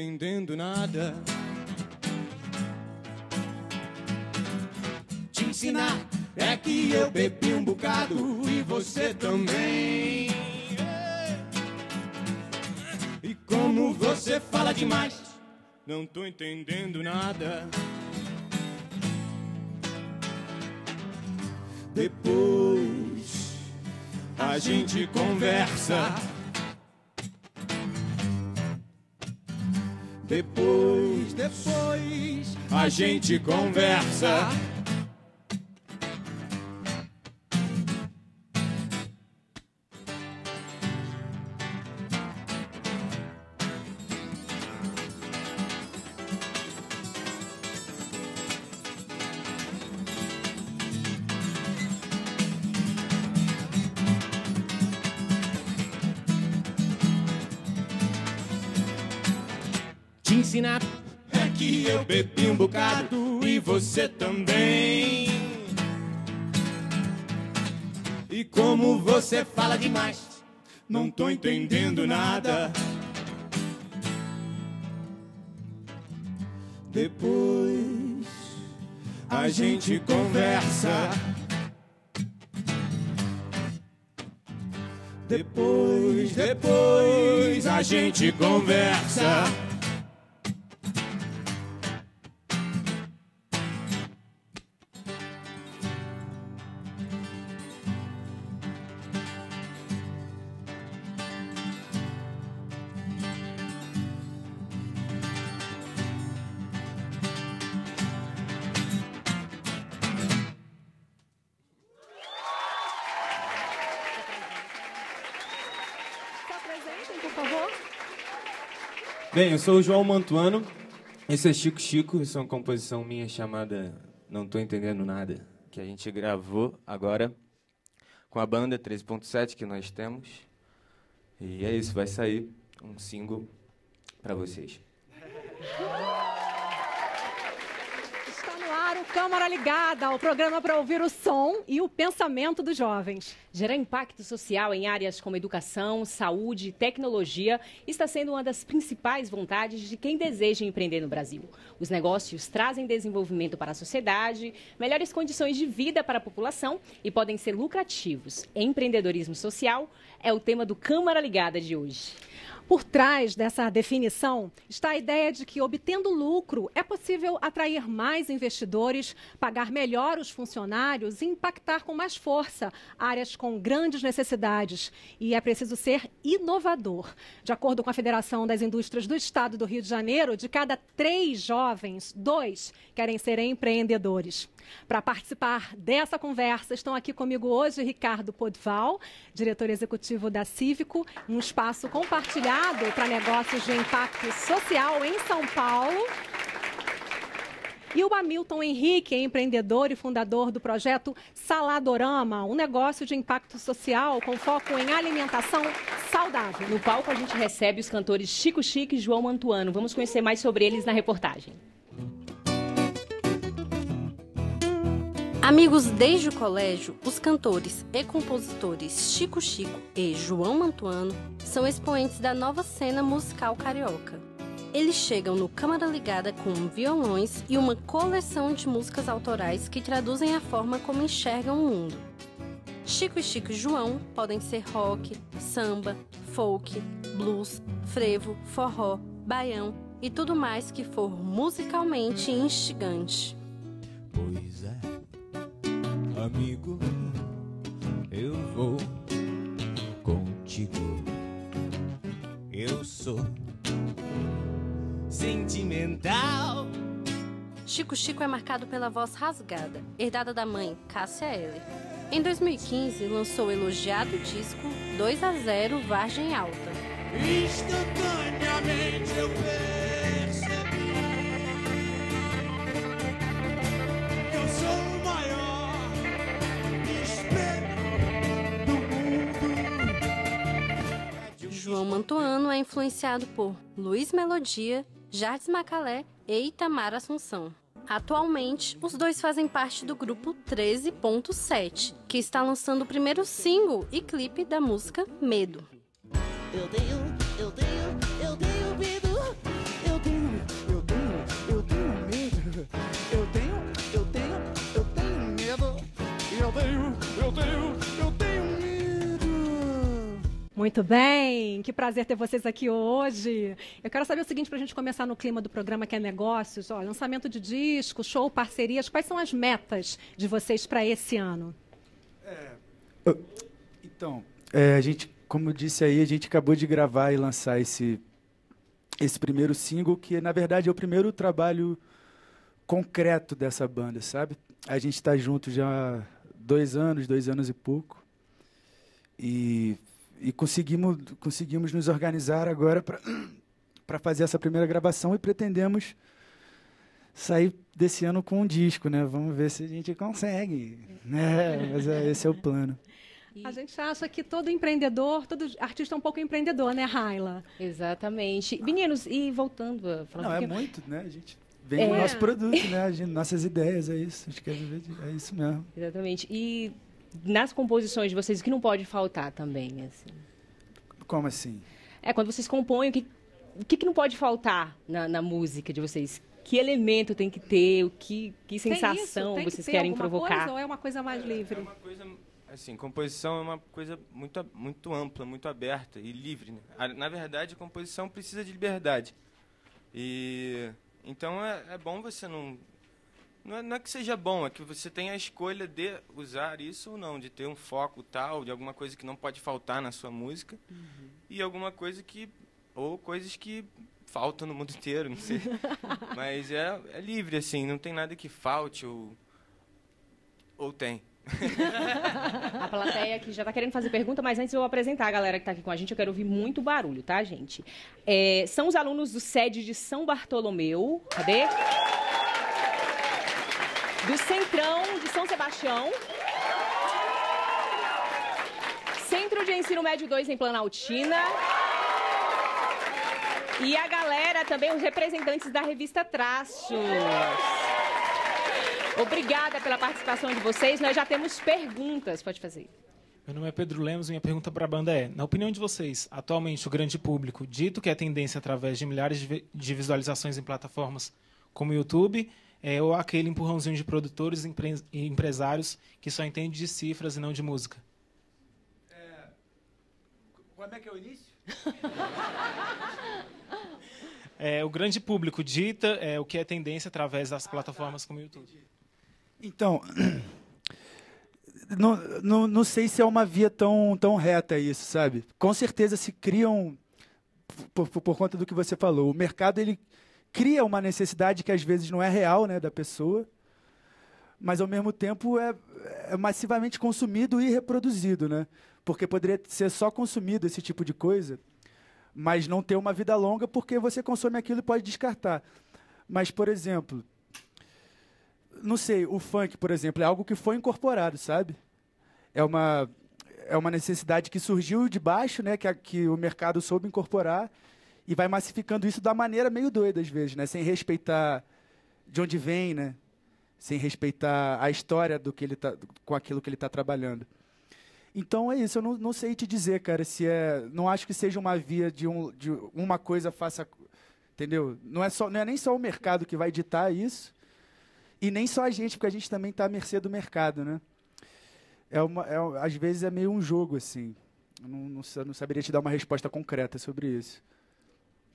entendendo nada. Te ensinar é que eu bebi um bocado e você também. E como você fala demais, não tô entendendo nada. Depois a gente conversa. Depois a gente conversa. Te ensinar é que eu bebi um bocado e você também. E como você fala demais, não tô entendendo nada. Depois a gente conversa. Depois a gente conversa. Por favor. Bem, eu sou o João Mantuano, esse é Chico Chico, isso é uma composição minha chamada Não Tô Entendendo Nada, que a gente gravou agora com a banda 13.7 que nós temos. E é isso, vai sair um single para vocês. O Câmara Ligada, o programa para ouvir o som e o pensamento dos jovens. Gerar impacto social em áreas como educação, saúde e tecnologia está sendo uma das principais vontades de quem deseja empreender no Brasil. Os negócios trazem desenvolvimento para a sociedade, melhores condições de vida para a população e podem ser lucrativos. Empreendedorismo social é o tema do Câmara Ligada de hoje. Por trás dessa definição está a ideia de que, obtendo lucro, é possível atrair mais investidores, pagar melhor os funcionários e impactar com mais força áreas com grandes necessidades. E é preciso ser inovador. De acordo com a Federação das Indústrias do Estado do Rio de Janeiro, de cada 3 jovens, 2 querem ser empreendedores. Para participar dessa conversa, estão aqui comigo hoje Ricardo Podval, diretor executivo da Cívico, um espaço compartilhado para negócios de impacto social em São Paulo. E o Hamilton Henrique, empreendedor e fundador do projeto Saladorama, um negócio de impacto social com foco em alimentação saudável. No palco a gente recebe os cantores Chico Chico e João Mantuano. Vamos conhecer mais sobre eles na reportagem. Amigos desde o colégio, os cantores e compositores Chico Chico e João Mantuano são expoentes da nova cena musical carioca. Eles chegam no Câmara Ligada com violões e uma coleção de músicas autorais que traduzem a forma como enxergam o mundo. Chico e João podem ser rock, samba, folk, blues, frevo, forró, baião e tudo mais que for musicalmente instigante. Pois é, amigo, eu vou contigo. Eu sou sentimental. Chico Chico é marcado pela voz rasgada, herdada da mãe, Cássia Eller. Em 2015, lançou o elogiado disco 2-0 Vargem Alta. Instantaneamente eu percebi que eu sou o maior espelho do mundo. João Mantuano é influenciado por Luiz Melodia, Jardim Macalé e Itamar Assunção. Atualmente, os dois fazem parte do grupo 13.7, que está lançando o primeiro single e clipe da música Medo. Eu dei o medo, eu Muito bem, que prazer ter vocês aqui hoje. Eu quero saber o seguinte, para a gente começar no clima do programa, que é negócios, ó, lançamento de disco, show, parcerias, quais são as metas de vocês para esse ano? Então, a gente, como eu disse aí, a gente acabou de gravar e lançar esse primeiro single, que na verdade é o primeiro trabalho concreto dessa banda, sabe? A gente está junto já há 2 anos e pouco, e conseguimos nos organizar agora para fazer essa primeira gravação e pretendemos sair desse ano com um disco, né? Vamos ver se a gente consegue, né? Mas esse é o plano. A gente acha que todo empreendedor, todo artista é um pouco empreendedor, né, Raila? Exatamente. Meninos, e voltando a falar Não, um pouquinho... é muito, né? A gente vem o nosso produto, né? Nossas ideias, é isso. A gente quer viver, é isso mesmo. Exatamente. E nas composições de vocês, o que não pode faltar também, assim? Como assim? Quando vocês compõem, o que não pode faltar na música de vocês? Que elemento tem que ter? Que sensação tem vocês que querem alguma provocar? Coisa, ou é uma coisa mais livre? É uma coisa, assim, composição é uma coisa muito ampla, muito aberta e livre, né? Na verdade, a composição precisa de liberdade. E então é bom você não é que seja bom, é que você tenha a escolha de usar isso ou não, de ter um foco tal, de alguma coisa que não pode faltar na sua música, e alguma coisa ou coisas que faltam no mundo inteiro, não sei. Mas é livre, assim, não tem nada que falte ou tem. A plateia aqui já está querendo fazer pergunta, mas antes eu vou apresentar a galera que está aqui com a gente. Eu quero ouvir muito barulho, tá, gente? São os alunos do SED de São Bartolomeu. Cadê? Do Centrão de São Sebastião. Centro de Ensino Médio 2 em Planaltina. E a galera também, os representantes da revista Traços. Obrigada pela participação de vocês. Nós já temos perguntas. Pode fazer. Meu nome é Pedro Lemos e minha pergunta para a banda é: na opinião de vocês, atualmente o grande público, dito que é tendência através de milhares de visualizações em plataformas como o YouTube, ou aquele empurrãozinho de produtores e empresários que só entende de cifras e não de música? Como é que é o início? O grande público dita o que é tendência através das plataformas como o YouTube. Então, não sei se é uma via tão reta isso, sabe? Com certeza se criam, por conta do que você falou, o mercado ele cria uma necessidade que às vezes não é real, né, da pessoa, mas ao mesmo tempo é massivamente consumido e reproduzido, né? Porque poderia ser só consumido esse tipo de coisa, mas não ter uma vida longa porque você consome aquilo e pode descartar. Mas, por exemplo, não sei, o funk, por exemplo, é algo que foi incorporado, sabe? É uma necessidade que surgiu de baixo, né, que o mercado soube incorporar e vai massificando isso da maneira meio doida, às vezes, né, sem respeitar de onde vem, né, sem respeitar a história com aquilo que ele está trabalhando. Então é isso, eu não sei te dizer, cara, não acho que seja uma via de uma coisa faça, entendeu? Não é nem só o mercado que vai ditar isso, e nem só a gente, porque a gente também está à mercê do mercado, né? Às vezes é meio um jogo, assim. Eu não saberia te dar uma resposta concreta sobre isso.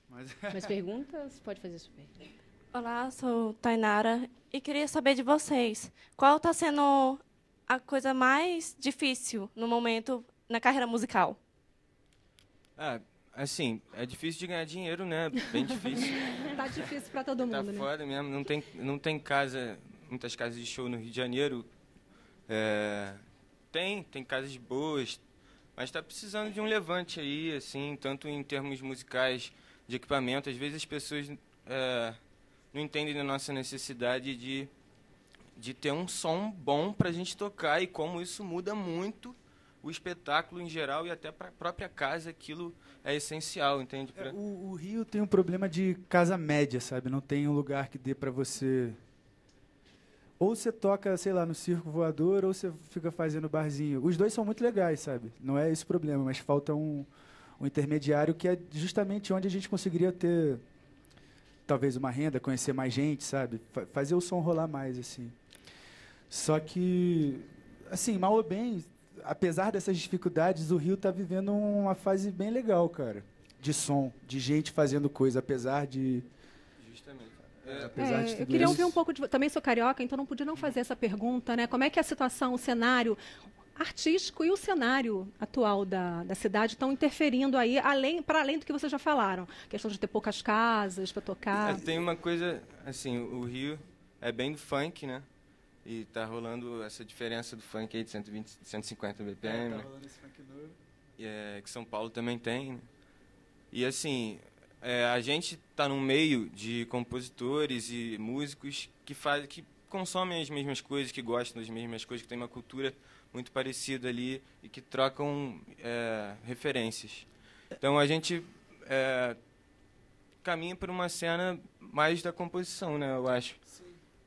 Mais perguntas? Pode fazer sua pergunta. Olá, sou Tainara e queria saber de vocês, qual está sendo a coisa mais difícil no momento na carreira musical? Assim, é difícil de ganhar dinheiro, né? Bem difícil. Tá difícil para todo mundo, tá né? Tá foda mesmo. Não tem muitas casas de show no Rio de Janeiro. Tem casas boas, mas está precisando de um levante aí, assim, tanto em termos musicais, de equipamento. Às vezes as pessoas não entendem da nossa necessidade de ter um som bom para a gente tocar e como isso muda muito o espetáculo em geral e até para a própria casa aquilo é essencial, entende? O Rio tem um problema de casa média, sabe? Não tem um lugar que dê para você... Ou você toca, sei lá, no circo voador, ou você fica fazendo barzinho. Os dois são muito legais, sabe? Não é esse o problema, mas falta um intermediário que é justamente onde a gente conseguiria ter talvez uma renda, conhecer mais gente, sabe? Fazer o som rolar mais, assim. Só que, assim, mal ou bem, apesar dessas dificuldades, o Rio está vivendo uma fase bem legal, cara, de som, de gente fazendo coisa, apesar de... Justamente. Eu queria ouvir um pouco de... Também sou carioca, então não podia não fazer essa pergunta, né? Como é que é a situação, o cenário artístico e o cenário atual da cidade estão interferindo aí, para além do que vocês já falaram? Questão de ter poucas casas para tocar. Tem uma coisa, assim, o Rio é bem do funk, né? E tá rolando essa diferença do funk aí de 120, 150 BPM. Tá rolando esse funk novo. Que São Paulo também tem, né? E assim, a gente tá num meio de compositores e músicos que consomem as mesmas coisas, que gostam das mesmas coisas, que tem uma cultura muito parecida ali e que trocam referências. Então a gente caminha por uma cena mais da composição, né? Eu acho. Sim.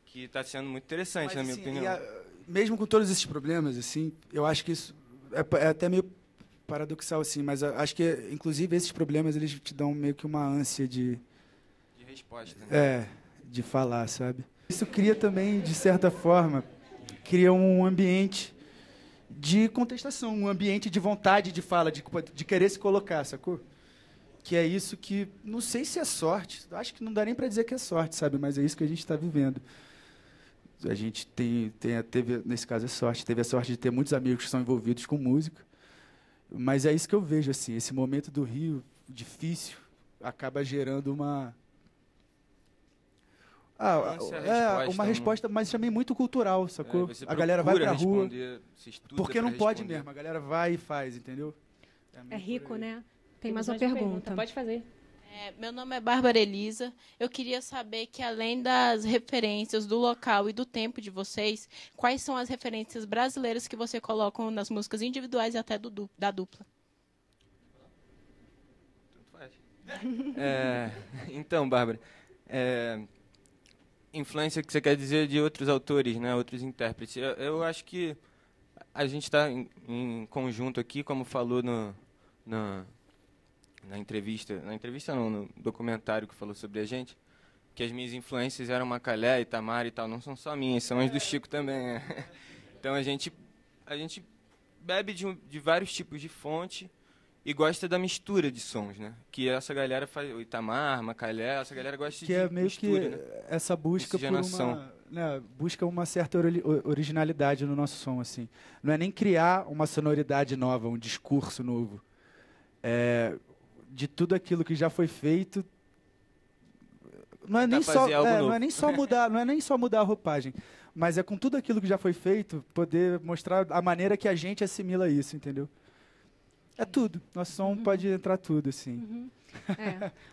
Que está sendo muito interessante, na minha opinião. Mesmo com todos esses problemas, assim, eu acho que isso é até meio paradoxal, assim, mas acho que, inclusive, esses problemas, eles te dão meio que uma ânsia de resposta, né? De falar, sabe? Isso cria também, de certa forma, cria um ambiente de contestação, um ambiente de vontade de fala, de querer se colocar, sacou? Que é isso que, não sei se é sorte, acho que não dá nem para dizer que é sorte, sabe? Mas é isso que a gente está vivendo. A gente teve, nesse caso, teve a sorte de ter muitos amigos que são envolvidos com música, mas é isso que eu vejo, assim, esse momento do Rio, difícil, acaba gerando uma resposta, mas também muito cultural, sacou? A galera vai pra rua, porque não pode mesmo, a galera vai e faz, entendeu? É rico, né? Tem mais uma pergunta. Pode fazer. Meu nome é Bárbara Elisa. Eu queria saber que, além das referências do local e do tempo de vocês, quais são as referências brasileiras que você colocam nas músicas individuais e até da dupla? Tanto faz. Então, Bárbara, influência que você quer dizer de outros autores, né, outros intérpretes. Eu acho que a gente está em conjunto aqui, como falou na entrevista não, no documentário que falou sobre a gente, que as minhas influências eram Macalé, Itamar e tal, não são só minhas, são as do Chico também. Né? Então a gente bebe de vários tipos de fonte e gosta da mistura de sons, né? Que essa galera faz, o Itamar, Macalé, essa galera gosta de mistura. Que é meio que, né? Essa busca busca uma certa originalidade no nosso som, assim. Não é nem criar uma sonoridade nova, um discurso novo. De tudo aquilo que já foi feito, não é nem só mudar a roupagem, mas é com tudo aquilo que já foi feito poder mostrar a maneira que a gente assimila isso, entendeu? É tudo. Nosso som pode entrar tudo, assim.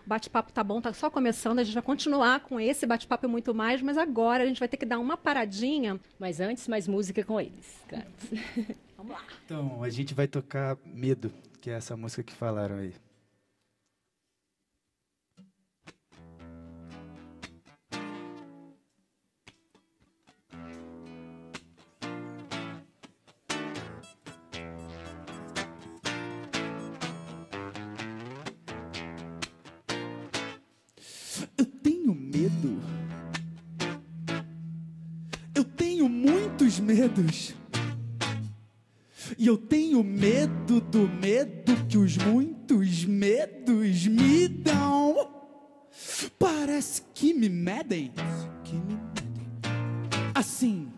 O bate-papo tá bom, tá só começando, a gente vai continuar com esse bate-papo e muito mais, mas agora a gente vai ter que dar uma paradinha. Mas antes, mais música com eles, claro. Vamos lá. Então, a gente vai tocar Medo, que é essa música que falaram aí. Eu tenho medo. Eu tenho muitos medos. E eu tenho medo do medo que os muitos medos me dão. Parece que me medem. Assim,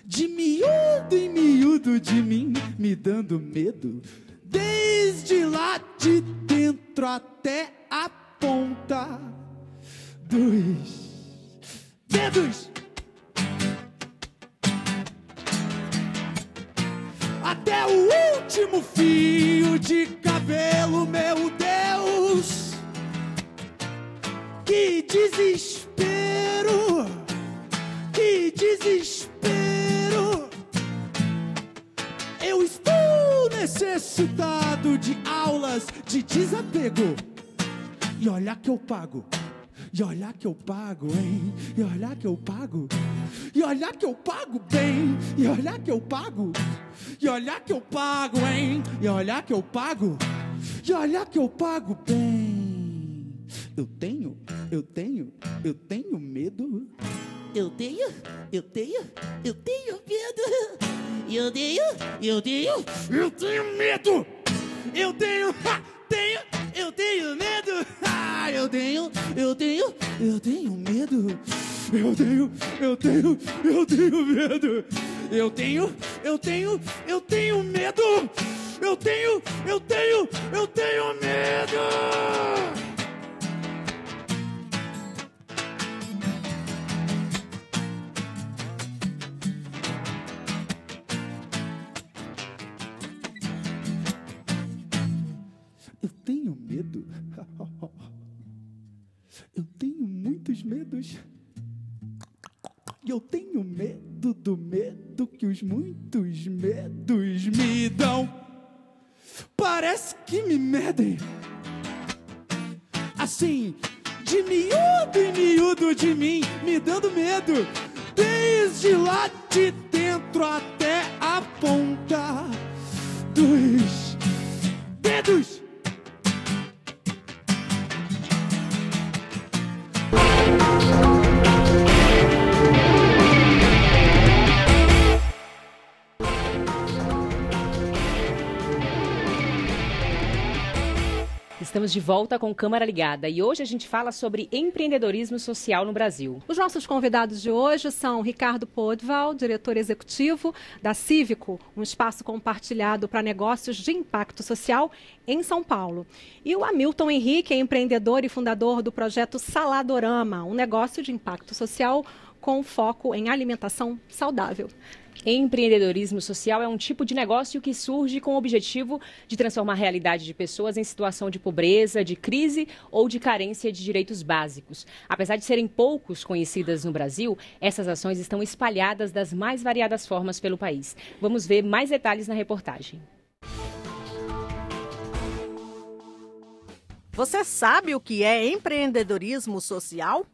de miúdo em miúdo de mim, me dando medo. Desde lá de dentro até a ponta dos dedos. Até o último fio de cabelo, meu Deus. Que desespero, que desespero. Eu estou necessitado de aulas de desapego. E olha que eu pago. E olha que eu pago, hein? E olha que eu pago. E olha que eu pago bem. E olha que eu pago. E olha que eu pago, hein? E olha que eu pago. E olha que eu pago bem. eu tenho medo. Eu tenho medo. Eu tenho medo. Eu tenho medo. Eu tenho medo. Eu tenho medo. Eu tenho medo. Eu tenho medo. Eu tenho medo. Eu tenho medo. Eu tenho muitos medos. E eu tenho medo do medo que os muitos medos me dão. Parece que me medem. Assim, de miúdo e miúdo de mim, me dando medo. Desde lá de dentro até a ponta dos dedos. Estamos de volta com Câmara Ligada e hoje a gente fala sobre empreendedorismo social no Brasil. Os nossos convidados de hoje são Ricardo Podval, diretor executivo da Cívico, um espaço compartilhado para negócios de impacto social em São Paulo. E o Hamilton Henrique, empreendedor e fundador do projeto Saladorama, um negócio de impacto social com foco em alimentação saudável. Empreendedorismo social é um tipo de negócio que surge com o objetivo de transformar a realidade de pessoas em situação de pobreza, de crise ou de carência de direitos básicos. Apesar de serem poucos conhecidas no Brasil, essas ações estão espalhadas das mais variadas formas pelo país. Vamos ver mais detalhes na reportagem. Você sabe o que é empreendedorismo social?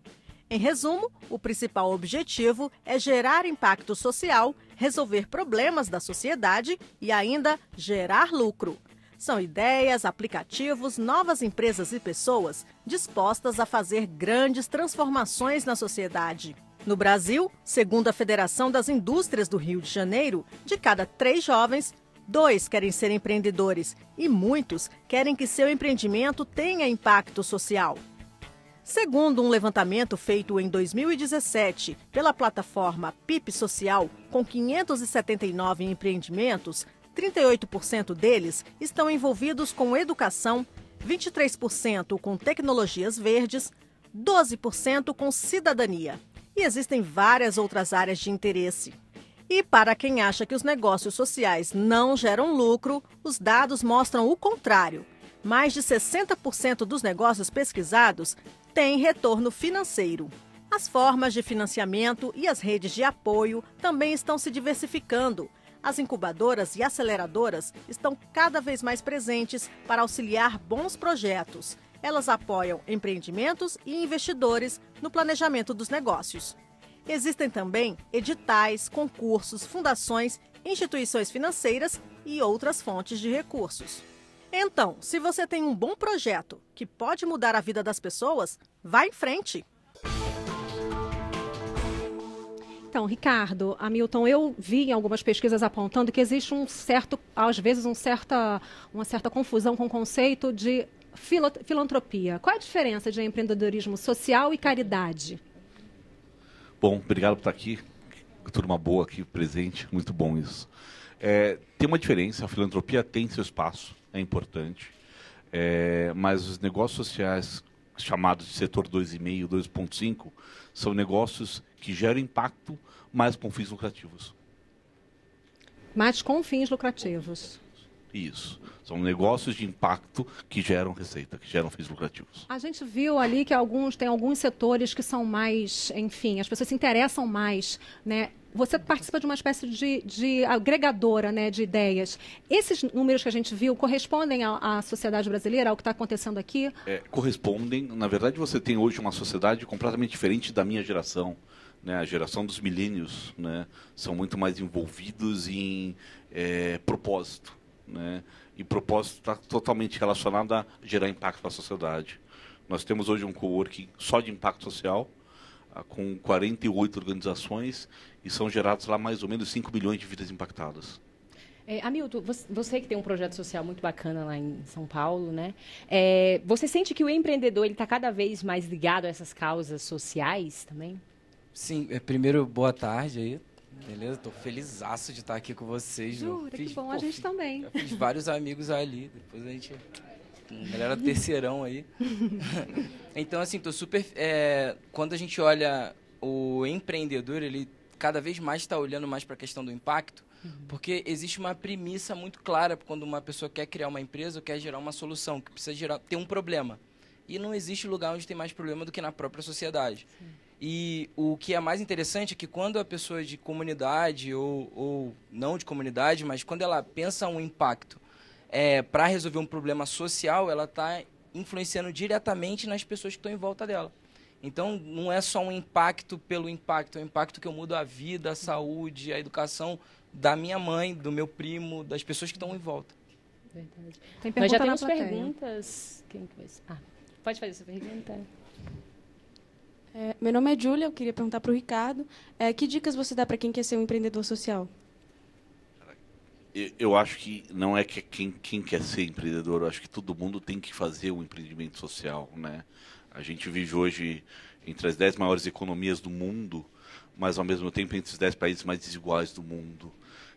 Em resumo, o principal objetivo é gerar impacto social, resolver problemas da sociedade e ainda gerar lucro. São ideias, aplicativos, novas empresas e pessoas dispostas a fazer grandes transformações na sociedade. No Brasil, segundo a Federação das Indústrias do Rio de Janeiro, de cada 3 jovens, 2 querem ser empreendedores e muitos querem que seu empreendimento tenha impacto social. Segundo um levantamento feito em 2017 pela plataforma PIP Social, com 579 empreendimentos, 38% deles estão envolvidos com educação, 23% com tecnologias verdes, 12% com cidadania. E existem várias outras áreas de interesse. E para quem acha que os negócios sociais não geram lucro, os dados mostram o contrário. Mais de 60% dos negócios pesquisados têm retorno financeiro. As formas de financiamento e as redes de apoio também estão se diversificando. As incubadoras e aceleradoras estão cada vez mais presentes para auxiliar bons projetos. Elas apoiam empreendimentos e investidores no planejamento dos negócios. Existem também editais, concursos, fundações, instituições financeiras e outras fontes de recursos. Então, se você tem um bom projeto que pode mudar a vida das pessoas, vá em frente. Então, Ricardo, Hamilton, eu vi em algumas pesquisas apontando que existe às vezes, uma certa confusão com o conceito de filantropia. Qual é a diferença de empreendedorismo social e caridade? Bom, obrigado por estar aqui. Turma boa aqui presente, muito bom isso. Tem uma diferença, a filantropia tem seu espaço, é importante, mas os negócios sociais chamados de setor 2,5, 2,5, são negócios que geram impacto, mas com fins lucrativos. Mas com fins lucrativos. Isso. São negócios de impacto que geram receita, que geram fins lucrativos. A gente viu ali que tem alguns setores que são mais, enfim, as pessoas se interessam mais, né? Você participa de uma espécie de agregadora, né, de ideias. Esses números que a gente viu correspondem à sociedade brasileira, ao que está acontecendo aqui? Correspondem. Na verdade, você tem hoje uma sociedade completamente diferente da minha geração. Né? A geração dos milênios, né, são muito mais envolvidos em propósito. Né? E propósito está totalmente relacionado a gerar impacto para a sociedade. Nós temos hoje um coworking só de impacto social, com 48 organizações, e são gerados lá mais ou menos 5 milhões de vidas impactadas. Hamilton, você que tem um projeto social muito bacana lá em São Paulo, né? Você sente que o empreendedor está cada vez mais ligado a essas causas sociais também? Sim, primeiro, boa tarde aí, beleza? Estou felizaço de estar aqui com vocês. Jura, que bom, a gente também. Já fiz vários amigos ali, depois a gente... Galera terceirão aí. Então, assim, tô super... quando a gente olha o empreendedor, ele cada vez mais está olhando mais para a questão do impacto, porque existe uma premissa muito clara quando uma pessoa quer criar uma empresa ou quer gerar uma solução, que precisa ter um problema. E não existe lugar onde tem mais problema do que na própria sociedade. Sim. E o que é mais interessante é que quando a pessoa de comunidade ou não de comunidade, mas quando ela pensa um impacto para resolver um problema social, ela está influenciando diretamente nas pessoas que estão em volta dela. Então, não é só um impacto pelo impacto, é um impacto que eu mudo a vida, a saúde, a educação da minha mãe, do meu primo, das pessoas que estão em volta. Verdade. Nós já temos perguntas. Quem que vai... pode fazer essa pergunta. Meu nome é Júlia, eu queria perguntar para o Ricardo. Que dicas você dá para quem quer ser um empreendedor social? Eu acho que não é que quem quer ser empreendedor, eu acho que todo mundo tem que fazer um empreendimento social, né? A gente vive hoje entre as 10 maiores economias do mundo, mas ao mesmo tempo entre os 10 países mais desiguais do mundo.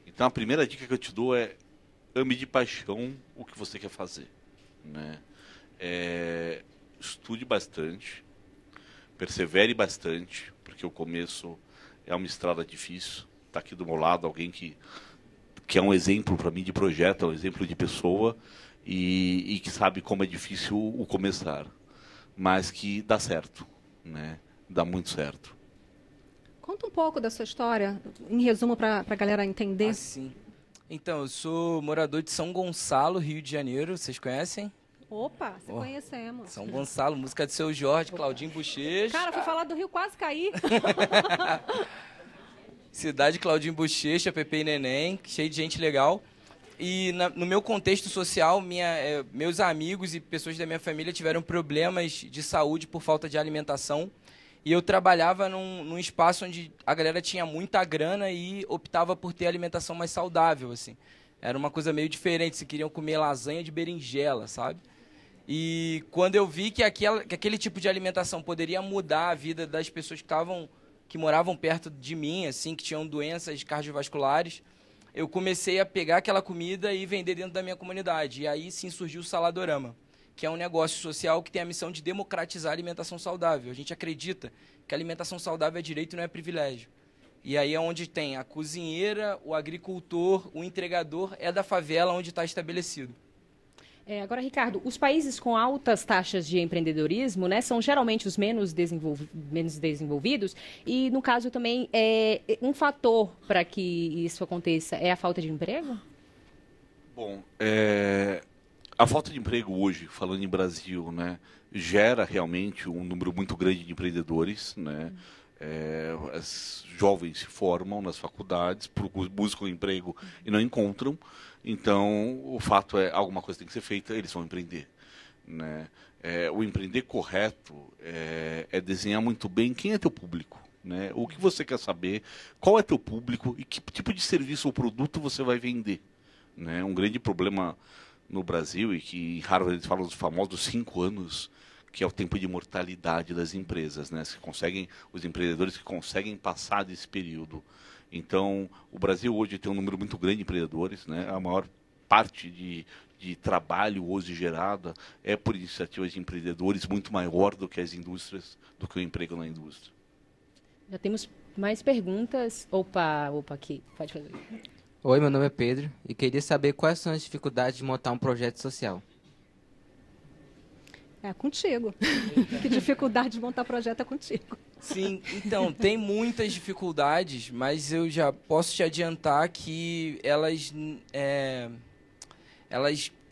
Então a primeira dica que eu te dou é: ame de paixão o que você quer fazer, né? Estude bastante, persevere bastante, porque o começo é uma estrada difícil. Está aqui do meu lado alguém que é um exemplo para mim de projeto, é um exemplo de pessoa e que sabe como é difícil o começar, mas que dá certo, né? Dá muito certo. Conta um pouco da sua história, em resumo, para a galera entender. Sim. Então, eu sou morador de São Gonçalo, Rio de Janeiro. Vocês conhecem? Opa, conhecemos. São Gonçalo, música de Seu Jorge, Claudinho Bochecha. Cara, fui falar do Rio, quase caí. Cidade Claudinho Bochecha, Pepe e Neném, cheio de gente legal. E no meu contexto social, meus amigos e pessoas da minha família tiveram problemas de saúde por falta de alimentação. E eu trabalhava num espaço onde a galera tinha muita grana e optava por ter alimentação mais saudável, assim. Era uma coisa meio diferente, se queriam comer lasanha de berinjela, sabe? E quando eu vi que aquele tipo de alimentação poderia mudar a vida das pessoas que moravam perto de mim, assim, que tinham doenças cardiovasculares, eu comecei a pegar aquela comida e vender dentro da minha comunidade. E aí sim surgiu o Saladorama, que é um negócio social que tem a missão de democratizar a alimentação saudável. A gente acredita que a alimentação saudável é direito e não é privilégio. E aí é onde tem a cozinheira, o agricultor, o entregador, é da favela onde está estabelecido. Agora, Ricardo, os países com altas taxas de empreendedorismo, né, são geralmente os menos desenvolvidos e, no caso, também um fator para que isso aconteça é a falta de emprego? Bom, a falta de emprego hoje, falando em Brasil, né, gera realmente um número muito grande de empreendedores, né? Os jovens se formam nas faculdades, buscam emprego e não encontram. Então, o fato é, alguma coisa tem que ser feita, eles vão empreender, né? O empreender correto é desenhar muito bem quem é teu público, né? O que você quer saber, qual é teu público e que tipo de serviço ou produto você vai vender, né? Um grande problema no Brasil, e que em Harvard eles falam dos famosos 5 anos, que é o tempo de mortalidade das empresas, né? Os empreendedores que conseguem passar desse período. Então, o Brasil hoje tem um número muito grande de empreendedores, né? A maior parte de trabalho hoje gerada é por iniciativas de empreendedores, muito maior do que as indústrias, do que o emprego na indústria. Já temos mais perguntas. Opa, aqui, pode fazer. Oi, meu nome é Pedro e queria saber quais são as dificuldades de montar um projeto social. É contigo. Que dificuldade de montar projeto é contigo. Sim, então, tem muitas dificuldades, mas eu já posso te adiantar que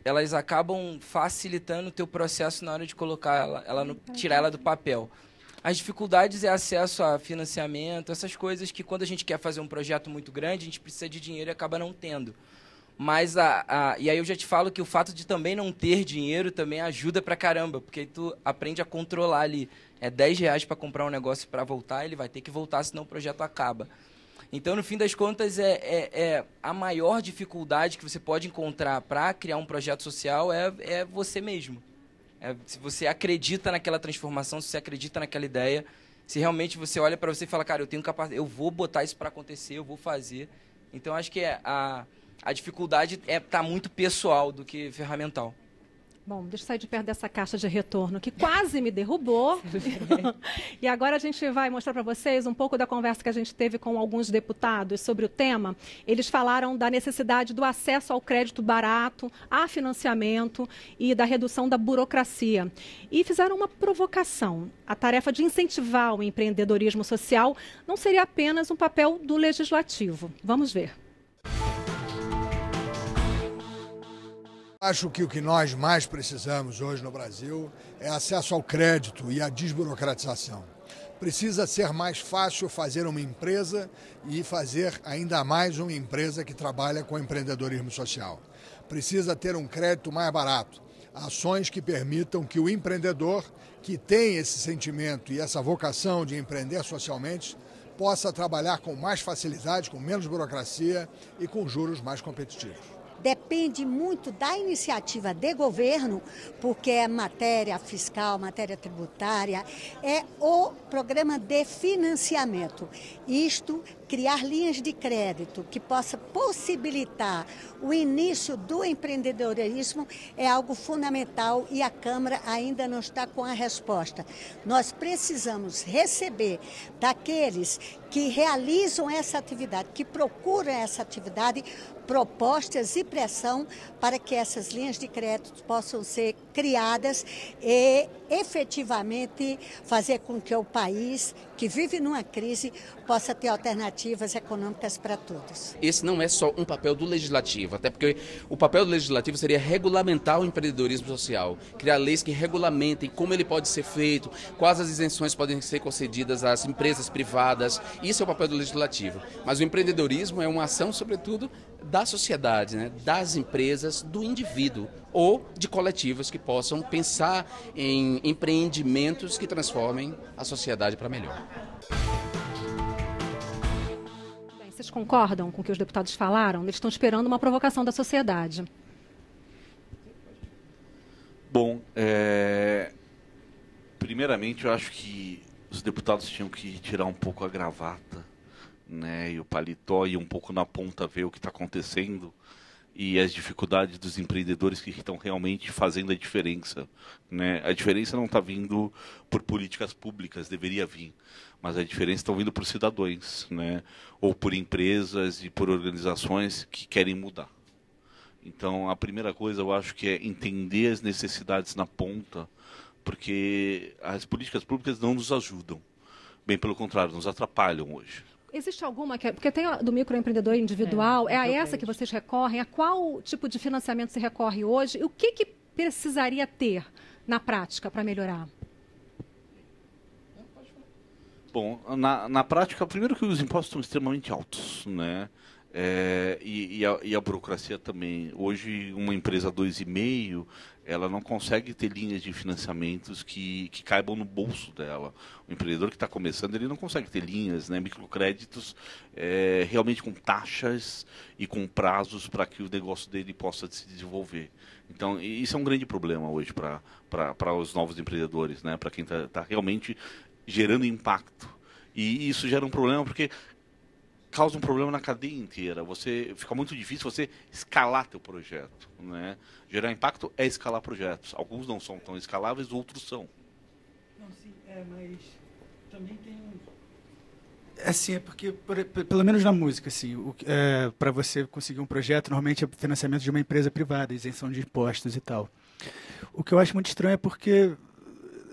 elas acabam facilitando o teu processo na hora de colocar tirar ela do papel. As dificuldades é acesso a financiamento, essas coisas que quando a gente quer fazer um projeto muito grande, a gente precisa de dinheiro e acaba não tendo. Mas e aí eu já te falo que o fato de também não ter dinheiro também ajuda pra caramba, porque aí tu aprende a controlar ali. É R$10 para comprar um negócio para voltar, ele vai ter que voltar, senão o projeto acaba. Então, no fim das contas, a maior dificuldade que você pode encontrar para criar um projeto social é você mesmo. Se você acredita naquela transformação, se você acredita naquela ideia, se realmente você olha para você e fala, cara, eu tenho capacidade, eu vou botar isso para acontecer, eu vou fazer. Então, acho que a dificuldade tá muito pessoal do que ferramental. Bom, deixa eu sair de perto dessa caixa de retorno que quase me derrubou. E agora a gente vai mostrar para vocês um pouco da conversa que a gente teve com alguns deputados sobre o tema. Eles falaram da necessidade do acesso ao crédito barato, a financiamento e da redução da burocracia. E fizeram uma provocação. A tarefa de incentivar o empreendedorismo social não seria apenas um papel do legislativo. Vamos ver. Acho que o que nós mais precisamos hoje no Brasil é acesso ao crédito e a desburocratização. Precisa ser mais fácil fazer uma empresa e fazer ainda mais uma empresa que trabalha com empreendedorismo social. Precisa ter um crédito mais barato, ações que permitam que o empreendedor, que tem esse sentimento e essa vocação de empreender socialmente, possa trabalhar com mais facilidade, com menos burocracia e com juros mais competitivos. Depende muito da iniciativa de governo, porque é matéria fiscal, matéria tributária, é o programa de financiamento. Isto, criar linhas de crédito que possa possibilitar o início do empreendedorismo é algo fundamental e a Câmara ainda não está com a resposta. Nós precisamos receber daqueles que realizam essa atividade, que procuram essa atividade, propostas e pressão para que essas linhas de crédito possam ser criadas e efetivamente fazer com que o país, que vive numa crise, possa ter alternativas econômicas para todos. Esse não é só um papel do legislativo, até porque o papel do legislativo seria regulamentar o empreendedorismo social, criar leis que regulamentem como ele pode ser feito, quais as isenções podem ser concedidas às empresas privadas. Isso é o papel do legislativo. Mas o empreendedorismo é uma ação, sobretudo, da sociedade, né? Das empresas, do indivíduo ou de coletivos que possam pensar em empreendimentos que transformem a sociedade para melhor. Bem, vocês concordam com o que os deputados falaram? Eles estão esperando uma provocação da sociedade. Bom, primeiramente eu acho que os deputados tinham que tirar um pouco a gravata, né, e o paletó, e um pouco na ponta ver o que está acontecendo e as dificuldades dos empreendedores que estão realmente fazendo a diferença, né? A diferença não está vindo por políticas públicas, deveria vir, mas a diferença está vindo por cidadãos, né? Ou por empresas e por organizações que querem mudar. Então, a primeira coisa eu acho que é entender as necessidades na ponta, porque as políticas públicas não nos ajudam, bem pelo contrário, nos atrapalham hoje. Existe alguma porque tem a do microempreendedor individual, é a essa que vocês recorrem? A qual tipo de financiamento se recorre hoje? E o que precisaria ter na prática para melhorar? Bom, na prática, primeiro que os impostos são extremamente altos, né? E a burocracia também. Hoje, uma empresa 2,5, ela não consegue ter linhas de financiamentos que caibam no bolso dela. O empreendedor que está começando, ele não consegue ter linhas, né, microcréditos, realmente com taxas e com prazos para que o negócio dele possa se desenvolver. Então, isso é um grande problema hoje para os novos empreendedores, né, para quem está realmente gerando impacto. E isso gera um problema porque causa um problema na cadeia inteira. Fica muito difícil você escalar teu projeto, né? Gerar impacto é escalar projetos. Alguns não são tão escaláveis, outros são. Não, sim, mas também tem assim, é porque, pelo menos na música, assim, para você conseguir um projeto, normalmente é financiamento de uma empresa privada, isenção de impostos e tal. O que eu acho muito estranho é porque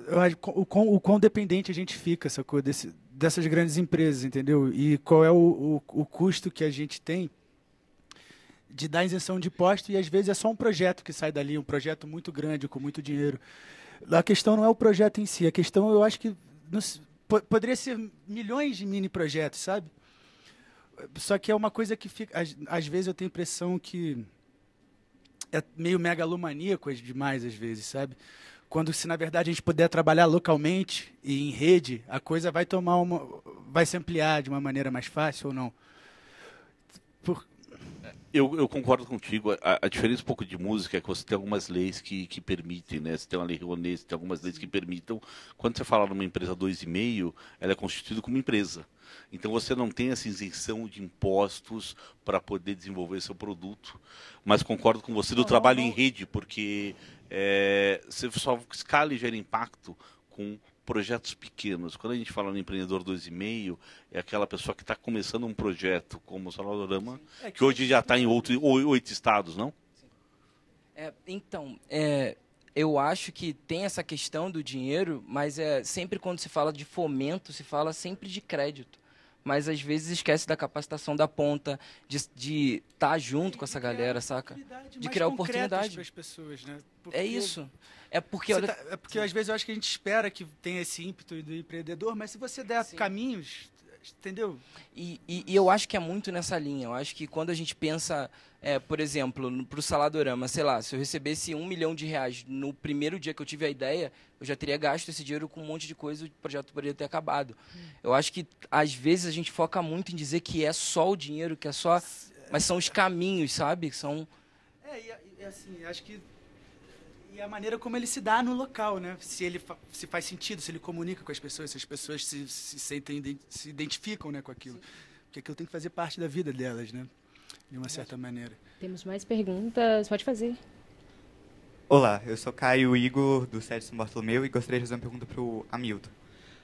eu acho o quão dependente a gente fica, sacou, dessas grandes empresas, entendeu? E qual é o custo que a gente tem de dar isenção de imposto, e às vezes é só um projeto que sai dali, um projeto muito grande, com muito dinheiro. A questão não é o projeto em si, a questão eu acho que poderia ser milhões de mini projetos, sabe? Só que é uma coisa que fica, às vezes eu tenho a impressão que é meio megalomaníaco demais às vezes, sabe? Quando, se na verdade a gente puder trabalhar localmente e em rede, a coisa vai se ampliar de uma maneira mais fácil ou não? Eu concordo contigo. A diferença um pouco de música é que você tem algumas leis que permitem, né? Você tem uma lei Rouanet, você tem algumas leis que permitam. Quando você fala numa empresa 2,5, ela é constituída como empresa. Então você não tem essa isenção de impostos para poder desenvolver seu produto. Mas concordo com você do trabalho em rede, porque você só escala e gera impacto com projetos pequenos. Quando a gente fala no empreendedor 2,5, é aquela pessoa que está começando um projeto como o Salvadorama, que hoje já está em 8 estados, não? Então, eu acho que tem essa questão do dinheiro, mas sempre quando se fala de fomento, se fala sempre de crédito. Mas às vezes esquece da capacitação da ponta, de estar junto com essa galera, saca? De criar oportunidade para as pessoas, né? É isso. É porque às vezes eu acho que a gente espera que tenha esse ímpeto do empreendedor, mas se você der caminhos, entendeu? E eu acho que é muito nessa linha. Eu acho que quando a gente pensa, por exemplo, para o Saladorama, sei lá, se eu recebesse R$1 milhão no primeiro dia que eu tive a ideia, eu já teria gasto esse dinheiro com um monte de coisa, o projeto poderia ter acabado. Eu acho que às vezes a gente foca muito em dizer que é só o dinheiro, que é só... Mas são os caminhos, sabe? São... assim, acho que... E a maneira como ele se dá no local, né? Se faz sentido, se ele comunica com as pessoas, se as pessoas se sentem, se identificam, né, com aquilo. Porque aquilo tem que fazer parte da vida delas, né? De uma certa maneira. Temos mais perguntas, pode fazer. Olá, eu sou Caio Igor, do Sede São Bartolomeu, e gostaria de fazer uma pergunta para o Hamilton.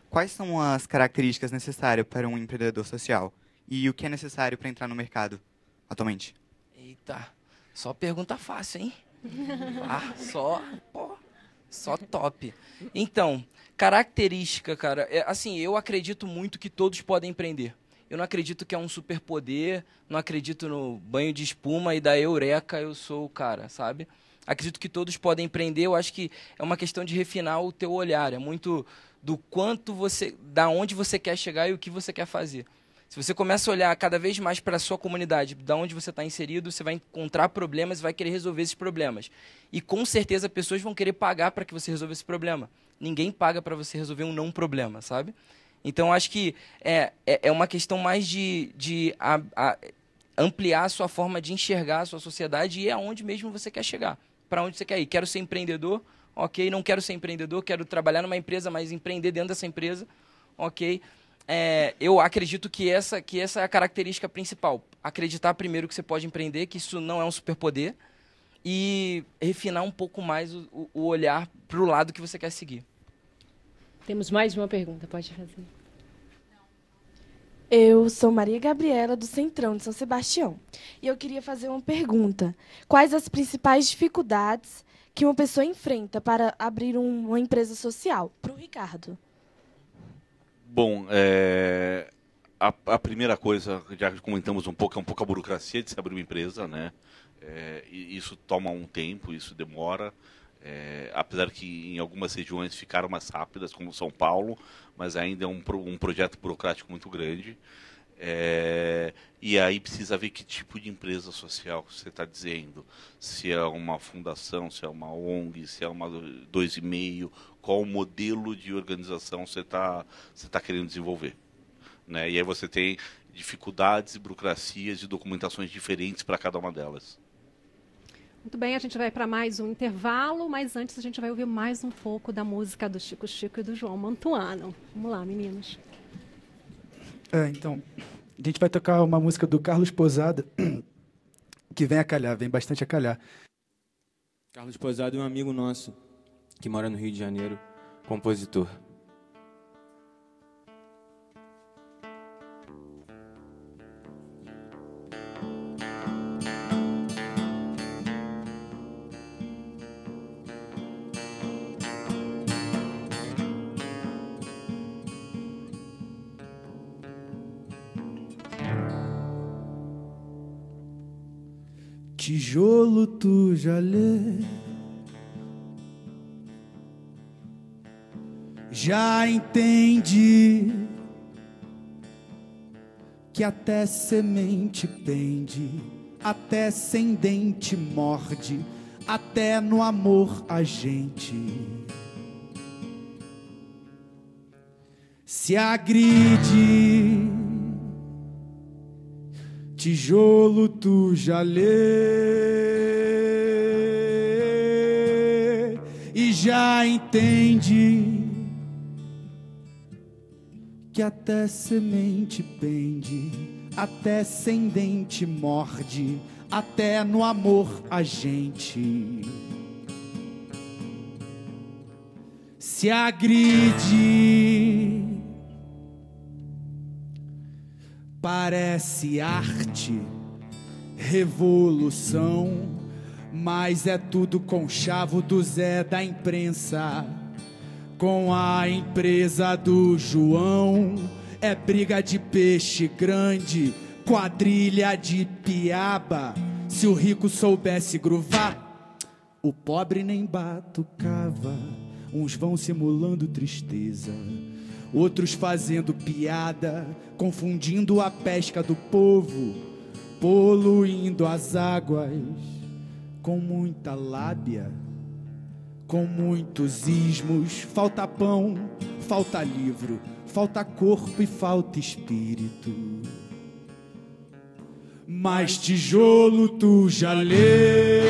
Quais são as características necessárias para um empreendedor social? E o que é necessário para entrar no mercado atualmente? Eita, só pergunta fácil, hein? Só top. Então, característica, cara, assim, eu acredito muito que todos podem empreender. Eu não acredito que é um superpoder, não acredito no banho de espuma e da eureka eu sou o cara, sabe? Acredito que todos podem empreender, eu acho que é uma questão de refinar o teu olhar, é muito do quanto da onde você quer chegar e o que você quer fazer. Se você começa a olhar cada vez mais para a sua comunidade, da onde você está inserido, você vai encontrar problemas e vai querer resolver esses problemas. E com certeza pessoas vão querer pagar para que você resolva esse problema. Ninguém paga para você resolver um não problema, sabe? Então, acho que é uma questão mais de ampliar a sua forma de enxergar a sua sociedade e aonde mesmo você quer chegar. Para onde você quer ir. Quero ser empreendedor? Ok. Não quero ser empreendedor, quero trabalhar numa empresa, mas empreender dentro dessa empresa? Ok. Eu acredito que essa é a característica principal. Acreditar primeiro que você pode empreender, que isso não é um superpoder, e refinar um pouco mais o olhar para o lado que você quer seguir. Temos mais uma pergunta, pode fazer. Eu sou Maria Gabriela, do Centrão de São Sebastião. E eu queria fazer uma pergunta. Quais as principais dificuldades que uma pessoa enfrenta para abrir uma empresa social? Para o Ricardo. Bom, a primeira coisa, já comentamos um pouco, é um pouco a burocracia de se abrir uma empresa, né? E isso toma um tempo, isso demora. Apesar que em algumas regiões ficaram mais rápidas, como São Paulo, mas ainda é um projeto burocrático muito grande. E aí precisa ver que tipo de empresa social você está dizendo. Se é uma fundação, se é uma ONG, se é uma 2,5, qual o modelo de organização você tá querendo desenvolver. Né? E aí você tem dificuldades, burocracias e documentações diferentes para cada uma delas. Muito bem, a gente vai para mais um intervalo, mas antes a gente vai ouvir mais um pouco da música do Chico Chico e do João Mantuano. Vamos lá, meninos. Então, a gente vai tocar uma música do Carlos Posada, que vem bastante a calhar. Carlos Posada é um amigo nosso, que mora no Rio de Janeiro, compositor. Tijolo tu já lê, já entendi que até semente pende, até sem dente morde, até no amor a gente se agride. Tijolo tu já lê e já entende que até semente pende, até sem dente morde, até no amor a gente se agride. Parece arte, revolução, mas é tudo conchavo do Zé da imprensa com a empresa do João. É briga de peixe grande, quadrilha de piaba. Se o rico soubesse gruvar, o pobre nem batucava. Uns vão simulando tristeza, outros fazendo piada, confundindo a pesca do povo, poluindo as águas com muita lábia, com muitos ismos. Falta pão, falta livro, falta corpo e falta espírito. Mas tijolo tu já lê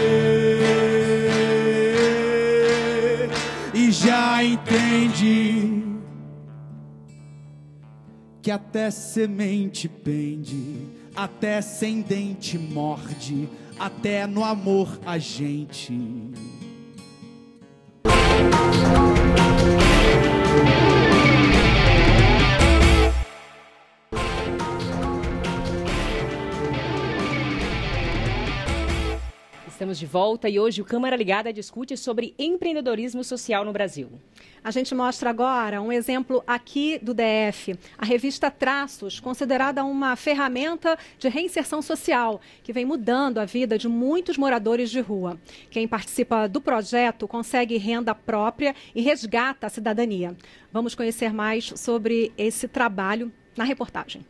e já entende que até semente pende, até sem dente morde, até no amor a gente Estamos de volta e hoje o Câmara Ligada discute sobre empreendedorismo social no Brasil. A gente mostra agora um exemplo aqui do DF. A revista Traços, considerada uma ferramenta de reinserção social, que vem mudando a vida de muitos moradores de rua. Quem participa do projeto consegue renda própria e resgata a cidadania. Vamos conhecer mais sobre esse trabalho na reportagem.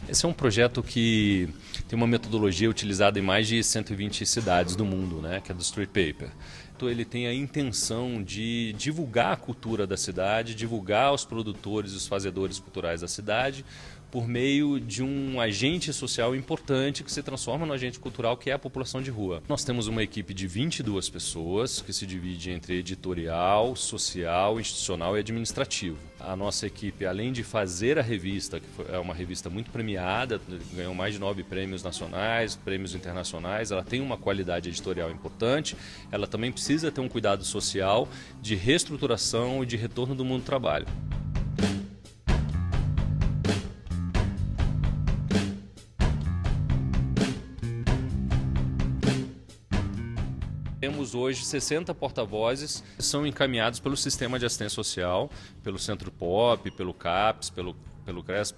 Esse é um projeto que tem uma metodologia utilizada em mais de 120 cidades do mundo, né, que é do Street Paper. Então ele tem a intenção de divulgar a cultura da cidade, divulgar os produtores e os fazedores culturais da cidade, por meio de um agente social importante que se transforma no agente cultural, que é a população de rua. Nós temos uma equipe de 22 pessoas, que se divide entre editorial, social, institucional e administrativo. A nossa equipe, além de fazer a revista, que é uma revista muito premiada, ganhou mais de 9 prêmios nacionais, prêmios internacionais, ela tem uma qualidade editorial importante, ela também precisa ter um cuidado social de reestruturação e de retorno do mundo do trabalho. Temos hoje 60 porta-vozes que são encaminhados pelo sistema de assistência social, pelo Centro Pop, pelo CAPS, pelo CRES,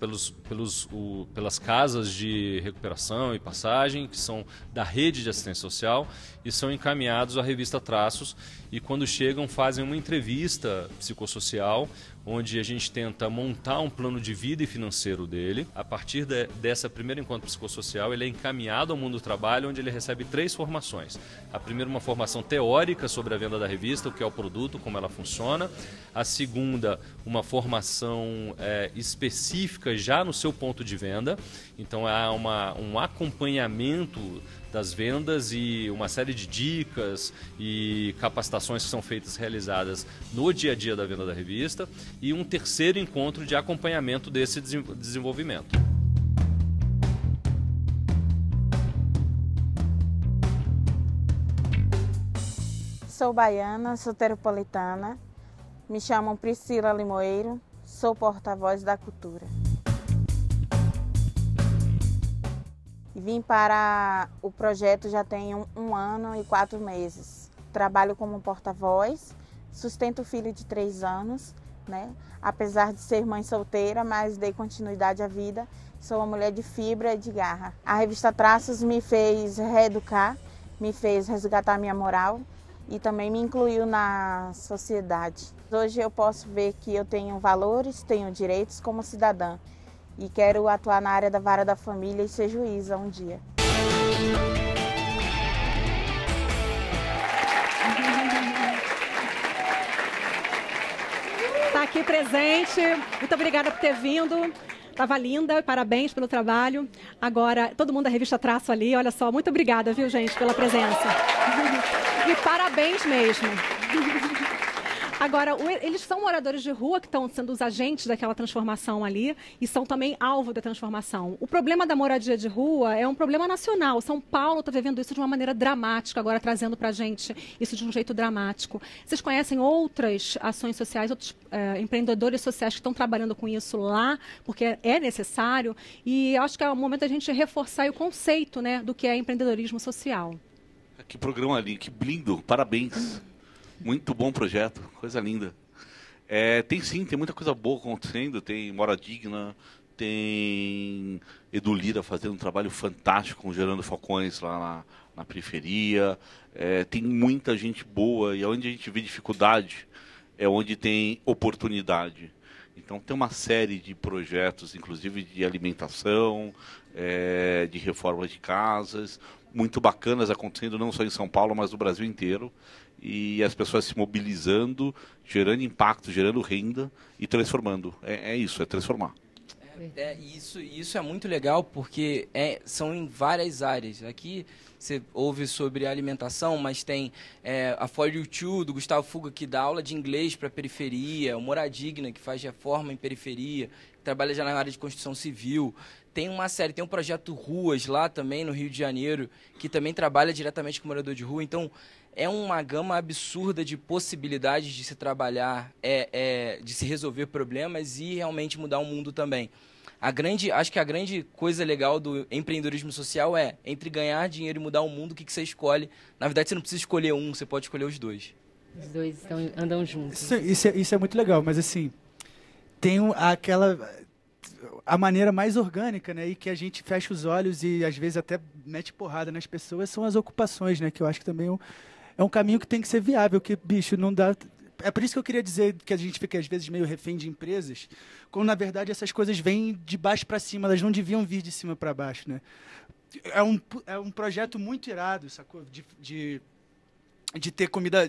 pelas casas de recuperação e passagem, que são da rede de assistência social, e são encaminhados à revista Traços, e quando chegam fazem uma entrevista psicossocial, onde a gente tenta montar um plano de vida e financeiro dele. A partir dessa primeiro encontro psicossocial, ele é encaminhado ao mundo do trabalho, onde ele recebe 3 formações. A primeira, uma formação teórica sobre a venda da revista, o que é o produto, como ela funciona. A segunda, uma formação específica já no seu ponto de venda. Então há um acompanhamento das vendas e uma série de dicas e capacitações que são realizadas no dia a dia da venda da revista, e um terceiro encontro de acompanhamento desse desenvolvimento. Sou baiana, soteropolitana, me chamam Priscila Limoeiro, sou porta-voz da cultura. Vim para o projeto já tem 1 ano e 4 meses. Trabalho como porta-voz, sustento o filho de 3 anos, né? Apesar de ser mãe solteira, mas dei continuidade à vida. Sou uma mulher de fibra e de garra. A revista Traços me fez reeducar, me fez resgatar minha moral e também me incluiu na sociedade. Hoje eu posso ver que eu tenho valores, tenho direitos como cidadã e quero atuar na área da vara da família e ser juíza um dia. Está aqui presente. Muito obrigada por ter vindo. Estava linda, parabéns pelo trabalho. Agora, todo mundo da revista Traço ali, olha só, muito obrigada, viu, gente, pela presença. E parabéns mesmo. Agora, eles são moradores de rua que estão sendo os agentes daquela transformação ali e são também alvo da transformação. O problema da moradia de rua é um problema nacional. São Paulo está vivendo isso de uma maneira dramática, agora trazendo para a gente isso de um jeito dramático. Vocês conhecem outras ações sociais, outros empreendedores sociais que estão trabalhando com isso lá, porque é necessário, e acho que é o momento da gente reforçar o conceito, né, do que é empreendedorismo social. Que programa ali, que lindo, parabéns. Muito bom projeto, coisa linda. Tem sim, tem muita coisa boa acontecendo, tem Mora Digna, tem Edu Lira fazendo um trabalho fantástico com Gerando Falcões lá na periferia, tem muita gente boa, e onde a gente vê dificuldade é onde tem oportunidade. Então tem uma série de projetos, inclusive de alimentação, de reforma de casas, muito bacanas acontecendo não só em São Paulo, mas no Brasil inteiro. E as pessoas se mobilizando, gerando impacto, gerando renda e transformando. É isso, é transformar. Isso é muito legal porque são em várias áreas. Aqui você ouve sobre alimentação, mas tem a For You Too, do Gustavo Fuga, que dá aula de inglês para a periferia, o Mora Digna, que faz reforma em periferia, que trabalha já na área de construção civil. Tem uma série, tem um projeto Ruas lá também, no Rio de Janeiro, que também trabalha diretamente com o morador de rua. Então, é uma gama absurda de possibilidades de se trabalhar, de se resolver problemas e realmente mudar o mundo também. Acho que a grande coisa legal do empreendedorismo social é, entre ganhar dinheiro e mudar o mundo, o que você escolhe. Na verdade, você não precisa escolher um, você pode escolher os dois. Os dois andam juntos. Isso é muito legal, mas assim, tem a maneira mais orgânica, né, e que a gente fecha os olhos e às vezes até mete porrada nas pessoas, são as ocupações, né, que eu acho que também é um caminho que tem que ser viável, que, bicho, não dá... É por isso que eu queria dizer que a gente fica, às vezes, meio refém de empresas, quando, na verdade, essas coisas vêm de baixo para cima, elas não deviam vir de cima para baixo, né? É um projeto muito irado, sacou? De ter comida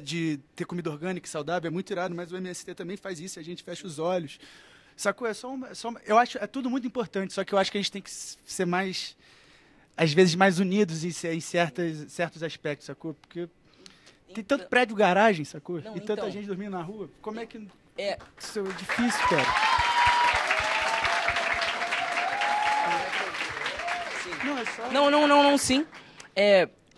orgânica e saudável, é muito irado, mas o MST também faz isso, a gente fecha os olhos. Sacou? Eu acho é tudo muito importante, só que eu acho que a gente tem que ser mais, às vezes, mais unidos em certos aspectos, sacou? Porque tem tanto prédio garagem, sacou? Não, e tanta gente dormindo na rua. Como é que... Isso é difícil, cara. Não, sim.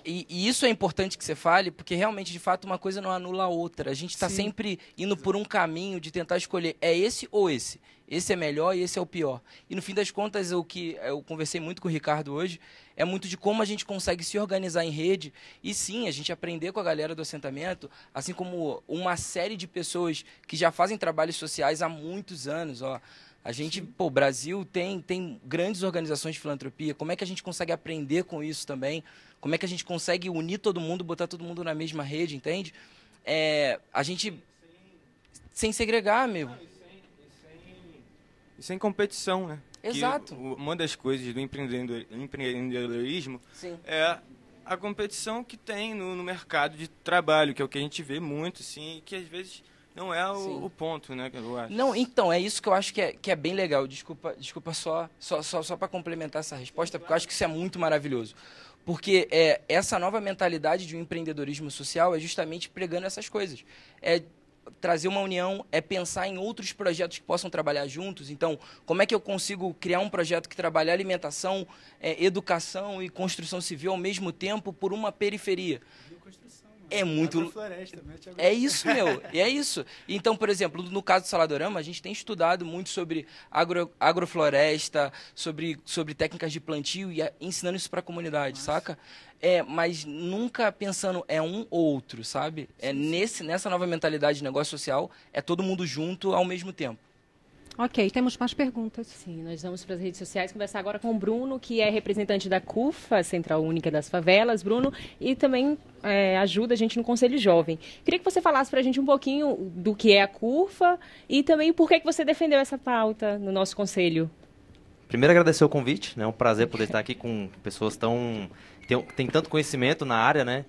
E isso é importante que você fale, porque realmente, de fato, uma coisa não anula a outra. A gente está sempre indo por um caminho de tentar escolher, esse ou esse. Esse é melhor e esse é o pior. E, no fim das contas, o que eu conversei muito com o Ricardo hoje é muito de como a gente consegue se organizar em rede e, sim, a gente aprender com a galera do assentamento, assim como uma série de pessoas que já fazem trabalhos sociais há muitos anos, ó. A gente, o Brasil tem grandes organizações de filantropia. Como é que a gente consegue aprender com isso também? Como é que a gente consegue unir todo mundo, botar todo mundo na mesma rede, entende? A gente... Sem segregar, meu. E sem competição, né? Exato. Uma das coisas do empreendedorismo é a competição que tem no mercado de trabalho, que é o que a gente vê muito, sim, que às vezes... Não é o ponto, né, que eu acho. Não, então, é isso que eu acho que é bem legal. Desculpa só para complementar essa resposta, porque eu acho que isso é muito maravilhoso. Porque essa nova mentalidade de um empreendedorismo social é justamente pregando essas coisas. É trazer uma união, é pensar em outros projetos que possam trabalhar juntos. Então, como é que eu consigo criar um projeto que trabalhe alimentação, educação e construção civil ao mesmo tempo por uma periferia? É muito... É isso, meu. É isso. Então, por exemplo, no caso do Saladorama, a gente tem estudado muito sobre agrofloresta, sobre técnicas de plantio e ensinando isso para a comunidade, saca? Mas nunca pensando um ou outro, sabe? Nessa nova mentalidade de negócio social, é todo mundo junto ao mesmo tempo. Ok, temos mais perguntas. Sim, nós vamos para as redes sociais conversar agora com o Bruno, que é representante da CUFA, Central Única das Favelas, Bruno, e também ajuda a gente no Conselho Jovem. Queria que você falasse para a gente um pouquinho do que é a CUFA e também por que você defendeu essa pauta no nosso Conselho. Primeiro, agradecer o convite, né? É um prazer poder estar aqui com pessoas tem tanto conhecimento na área, né?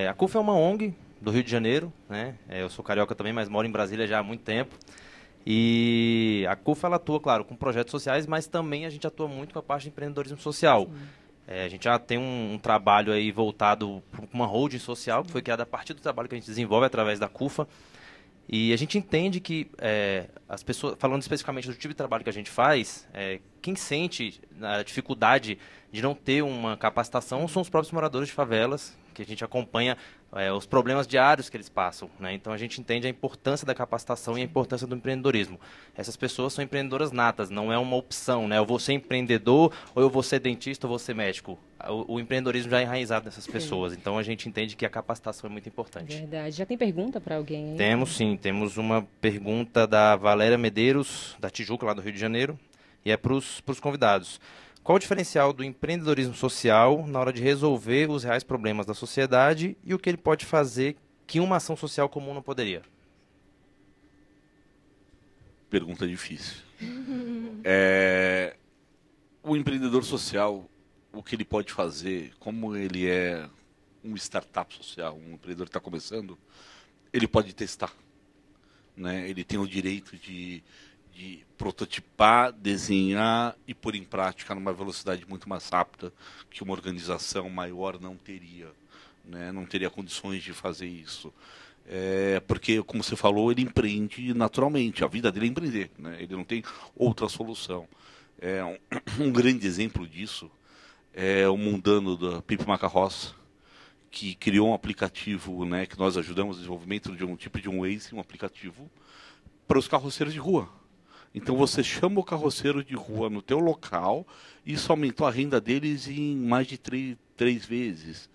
A CUFA é uma ONG do Rio de Janeiro, né? Eu sou carioca também, mas moro em Brasília já há muito tempo. E a CUFA, ela atua, claro, com projetos sociais, mas também a gente atua muito com a parte de empreendedorismo social. A gente já tem um trabalho aí voltado para uma holding social, que foi criada a partir do trabalho que a gente desenvolve através da CUFA. E a gente entende que as pessoas, falando especificamente do tipo de trabalho que a gente faz, quem sente a dificuldade de não ter uma capacitação são os próprios moradores de favelas, que a gente acompanha os problemas diários que eles passam, né? Então a gente entende a importância da capacitação e a importância do empreendedorismo. Essas pessoas são empreendedoras natas, não é uma opção, né? Eu vou ser empreendedor, ou eu vou ser dentista, ou vou ser médico. O empreendedorismo já é enraizado nessas pessoas, então a gente entende que a capacitação é muito importante. Verdade. Já tem pergunta para alguém aí? Temos sim, temos uma pergunta da Valéria Medeiros, da Tijuca, lá do Rio de Janeiro, e é para os convidados. Qual o diferencial do empreendedorismo social na hora de resolver os reais problemas da sociedade e o que ele pode fazer que uma ação social comum não poderia? Pergunta difícil. O empreendedor social, o que ele pode fazer, como ele é um startup social, um empreendedor que está começando, ele pode testar, né? Ele tem o direito de prototipar, desenhar e pôr em prática numa velocidade muito mais rápida que uma organização maior não teria, né? Não teria condições de fazer isso. Porque, como você falou, ele empreende naturalmente, a vida dele é empreender, né? Ele não tem outra solução. Um grande exemplo disso é o mundano da Pipe Macarroça, que criou um aplicativo, né, que nós ajudamos no desenvolvimento de um tipo de um Waze, um aplicativo para os carroceiros de rua. Então você chama o carroceiro de rua no teu local, e isso aumentou a renda deles em mais de três vezes,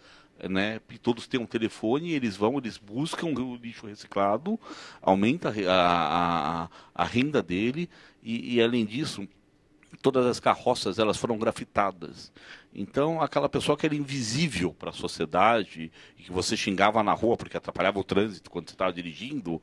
né? E todos têm um telefone, eles buscam o lixo reciclado, aumenta a renda dele, e além disso, todas as carroças elas foram grafitadas. Então aquela pessoa que era invisível para a sociedade e que você xingava na rua porque atrapalhava o trânsito quando você estava dirigindo,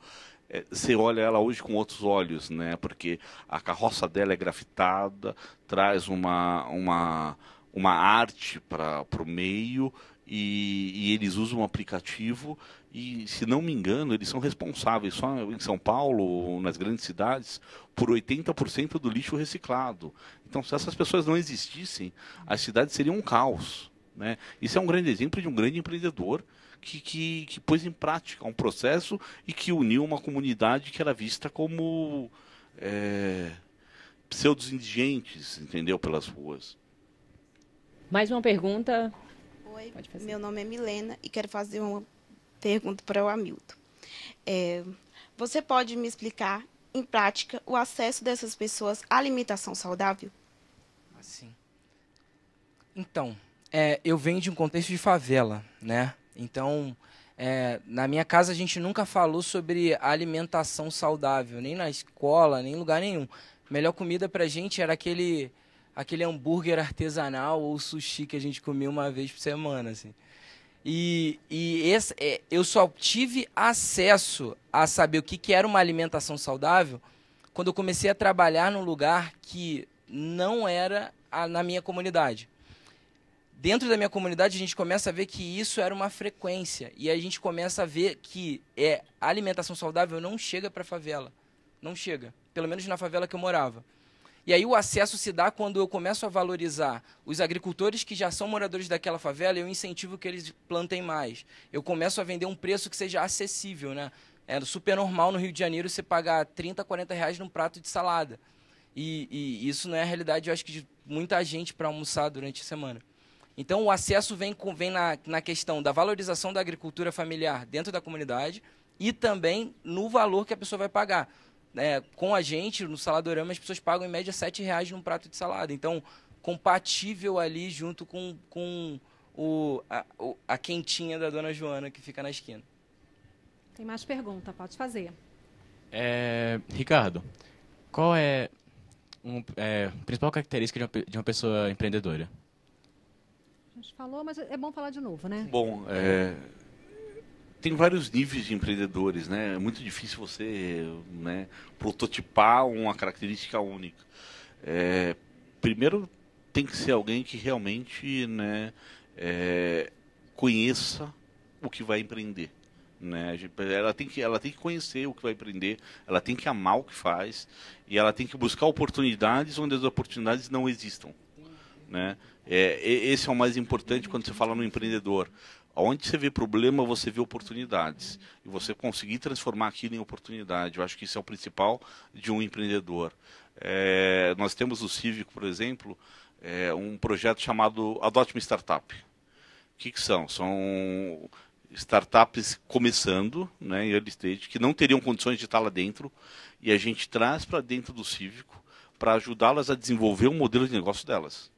você olha ela hoje com outros olhos, né? Porque a carroça dela é grafitada, traz uma arte para o meio, e eles usam um aplicativo, e, se não me engano, eles são responsáveis, só em São Paulo, nas grandes cidades, por 80% do lixo reciclado. Então, se essas pessoas não existissem, as cidades seriam um caos, né? Isso é um grande exemplo de um grande empreendedor que pôs em prática um processo e que uniu uma comunidade que era vista como pseudo-indigentes, entendeu, pelas ruas. Mais uma pergunta? Oi, meu nome é Milena e quero fazer uma pergunta para o Hamilton. Você pode me explicar, em prática, o acesso dessas pessoas à alimentação saudável? Assim. Então, eu venho de um contexto de favela, né? Então, na minha casa a gente nunca falou sobre alimentação saudável, nem na escola, nem em lugar nenhum. A melhor comida pra gente era aquele hambúrguer artesanal ou sushi que a gente comia uma vez por semana, assim. Eu só tive acesso a saber o que era uma alimentação saudável quando eu comecei a trabalhar num lugar que não era na minha comunidade. Dentro da minha comunidade, a gente começa a ver que isso era uma frequência. E a gente começa a ver que a alimentação saudável não chega para a favela. Não chega. Pelo menos na favela que eu morava. E aí o acesso se dá quando eu começo a valorizar os agricultores que já são moradores daquela favela, e eu incentivo que eles plantem mais. Eu começo a vender um preço que seja acessível, né? É super normal no Rio de Janeiro você pagar 30, 40 reais num prato de salada. E isso não é a realidade, eu acho que de muita gente para almoçar durante a semana. Então, o acesso vem na questão da valorização da agricultura familiar dentro da comunidade e também no valor que a pessoa vai pagar. Com a gente, no Saladorama, as pessoas pagam em média R$7 num prato de salada. Então, compatível ali junto com a quentinha da Dona Joana que fica na esquina. Tem mais pergunta, pode fazer. Ricardo, qual é a principal característica de uma pessoa empreendedora? A gente falou, mas é bom falar de novo, né? Bom, tem vários níveis de empreendedores, né? É muito difícil você, né, prototipar uma característica única. Primeiro, tem que ser alguém que realmente, né, conheça o que vai empreender. Né? Ela tem que conhecer o que vai empreender, ela tem que amar o que faz e ela tem que buscar oportunidades onde as oportunidades não existam. Né? Esse é o mais importante quando você fala no empreendedor. Onde você vê problema, você vê oportunidades. E você conseguir transformar aquilo em oportunidade. Eu acho que isso é o principal de um empreendedor. Nós temos no Cívico, por exemplo, um projeto chamado Adote uma Startup. O que são? São startups começando, né, em early stage, que não teriam condições de estar lá dentro. E a gente traz para dentro do Cívico para ajudá-las a desenvolver o modelo de negócio delas.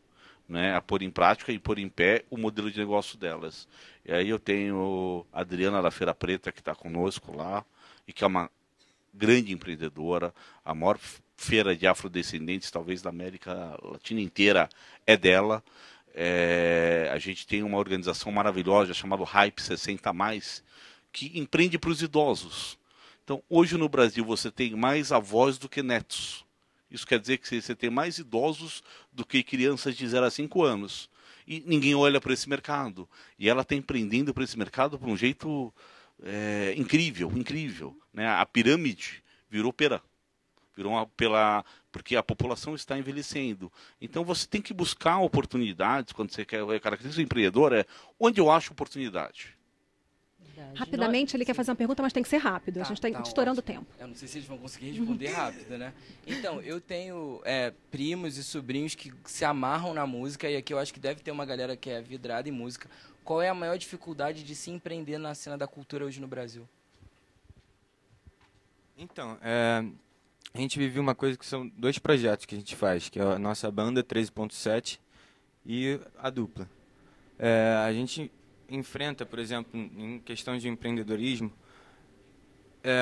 Né, a pôr em prática e pôr em pé o modelo de negócio delas. E aí eu tenho a Adriana da Feira Preta, que está conosco lá, e que é uma grande empreendedora, a maior feira de afrodescendentes, talvez, da América Latina inteira, é dela. A gente tem uma organização maravilhosa chamada Hype 60+, que empreende para os idosos. Então, hoje no Brasil, você tem mais avós do que netos. Isso quer dizer que você tem mais idosos do que crianças de 0 a 5 anos. E ninguém olha para esse mercado. E ela está empreendendo para esse mercado por um jeito incrível, incrível. Né? A pirâmide virou pera. Porque a população está envelhecendo. Então você tem que buscar oportunidades quando você quer. A característica do empreendedor é onde eu acho oportunidade. Rapidamente, ele quer fazer uma pergunta, mas tem que ser rápido. A gente está estourando o tempo. Eu não sei se eles vão conseguir responder rápido, né? Então, eu tenho primos e sobrinhos que se amarram na música, e aqui eu acho que deve ter uma galera que é vidrada em música. Qual é a maior dificuldade de se empreender na cena da cultura hoje no Brasil? Então, a gente vive uma coisa que são 2 projetos que a gente faz, que é a nossa banda 13.7 e a dupla. A gente enfrenta, por exemplo, em questão de empreendedorismo,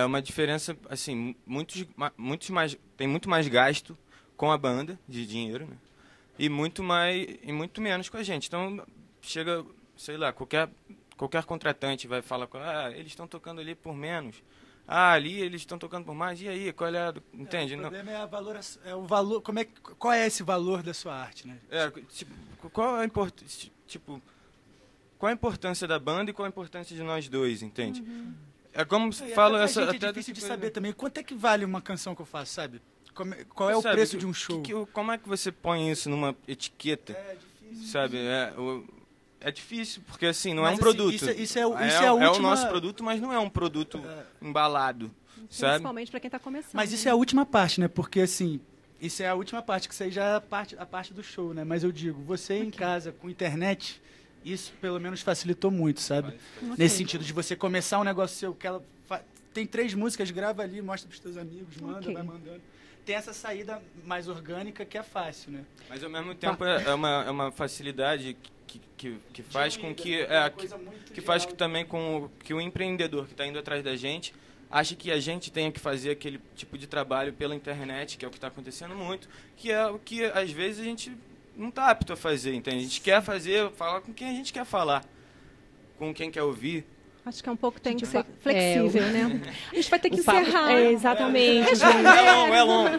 uma diferença, assim, tem muito mais gasto com a banda de dinheiro, né? E muito menos com a gente. Então, chega, sei lá, qualquer contratante vai falar, eles estão tocando ali por menos. Ali eles estão tocando por mais. E aí, qual é entende? O problema o valor, qual é esse valor da sua arte, né? Qual a importância da banda e qual a importância de nós dois, entende? É como falo essa até difícil de saber também. Quanto é que vale uma canção que eu faço, sabe? Qual é o preço de um show? Como é que você põe isso numa etiqueta? Difícil. Sabe? É difícil, porque assim, não é um produto. Isso é o nosso produto, mas não é um produto embalado, sabe? Principalmente para quem está começando. Mas isso é a última parte, né? Porque assim, isso é a última parte, que isso aí já é a parte do show, né? Mas eu digo, você em casa, com internet, isso pelo menos facilitou muito, sabe? Nesse sentido de você começar um negócio seu, que ela tem 3 músicas, grava ali, mostra pros teus amigos, manda, vai mandando. Tem essa saída mais orgânica que é fácil, né? Mas ao mesmo tempo é uma facilidade que faz com que faz também com que o empreendedor que está indo atrás da gente acha que a gente tenha que fazer aquele tipo de trabalho pela internet, que é o que está acontecendo muito, que é o que às vezes a gente não está apto a fazer, entende? A gente quer falar com quem a gente quer falar, com quem quer ouvir. Acho que um pouco tem que ser flexível, né? A gente vai ter que encerrar. Exatamente. É longo.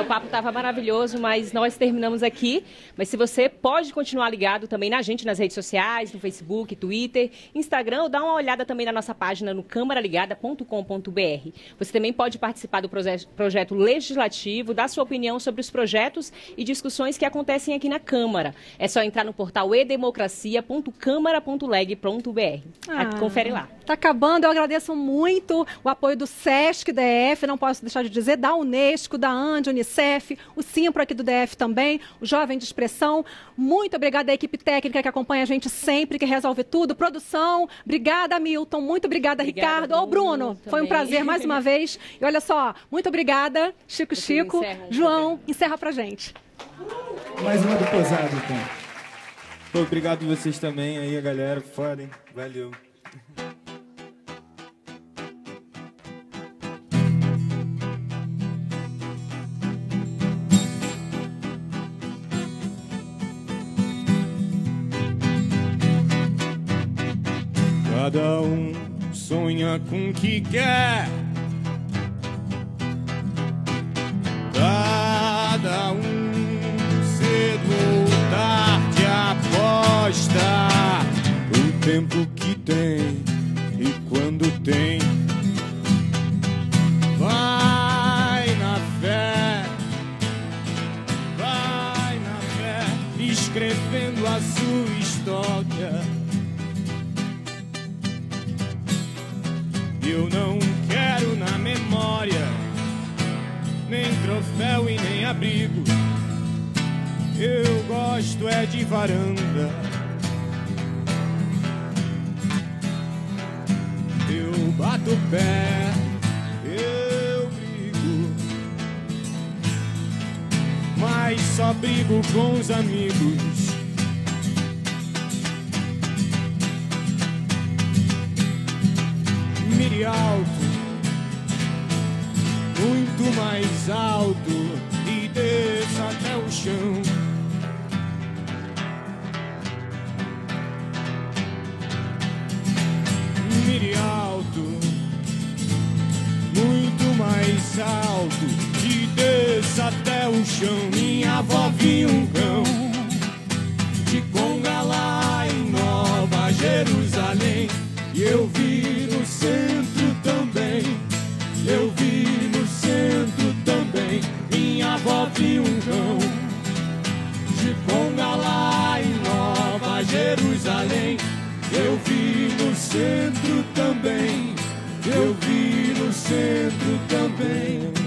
O papo estava maravilhoso, mas nós terminamos aqui. Mas se você pode continuar ligado também na gente, nas redes sociais, no Facebook, Twitter, Instagram, ou dá uma olhada também na nossa página no camaraligada.com.br. Você também pode participar do projeto legislativo, dar sua opinião sobre os projetos e discussões que acontecem aqui na Câmara. É só entrar no portal edemocracia.câmara.leg.br. Confere lá. Está acabando, eu agradeço muito o apoio do SESC DF, não posso deixar de dizer, da Unesco, da ANDI, Unicef, o Simpro aqui do DF também, o Jovem de Expressão. Muito obrigada à equipe técnica que acompanha a gente sempre, que resolve tudo. Produção, obrigada, Milton, muito obrigada, Ricardo. Ô, Bruno, foi um prazer mais uma vez. E olha só, muito obrigada, Chico. João, encerra pra gente. Mais uma do Posado, então. Pô, obrigado vocês também aí, a galera, foda, hein? Valeu. Cada um sonha com o que quer. Cada um cedo ou tarde aposta o tempo que tem e quando tem. Vai na fé, escrevendo a sua história. Eu não quero na memória nem troféu e nem abrigo. Eu gosto é de varanda. Eu bato o pé, eu brigo, mas só brigo com os amigos. Mire alto, muito mais alto, e desça até o chão. Mire alto, muito mais alto, e desça até o chão. Minha avó viu um cão de conga lá em Nova Jerusalém, e eu vi no centro também. Eu vi no centro também. Minha avó viu um cão de conga lá em Nova Jerusalém. Eu vi no centro também. Eu vi no centro também.